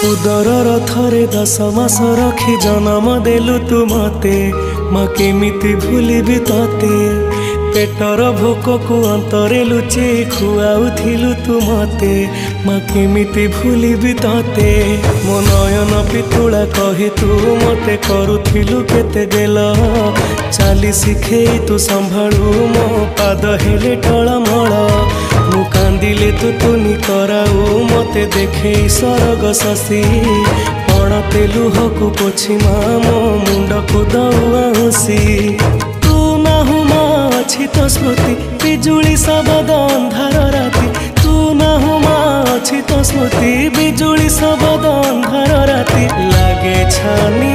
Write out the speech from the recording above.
उदर थरे 10 मास रखी जन्म देलु तू मते माँ केमिति भूलिबी तते पेटर भोक को अंतरे लुचे खुआउथिलु तू मते माँ केमिति भूलिबी तते मो नयन पितुला कही तू मते करुथिलु केते गेल चाली शिखेई तू संभाळु मो पाद हेले टळमळ मु कांदिले तू तुनी कराऊ मते देखे सरग शशि पणते लुहकु पोछि मो मुंड को दउसी तू नाहु माँ अछि तो स्मृति बिजुली सबद अंधार राति तू नाहु माँ अछि तो स्मृति बिजुली सबद अंधार राति लागे छानी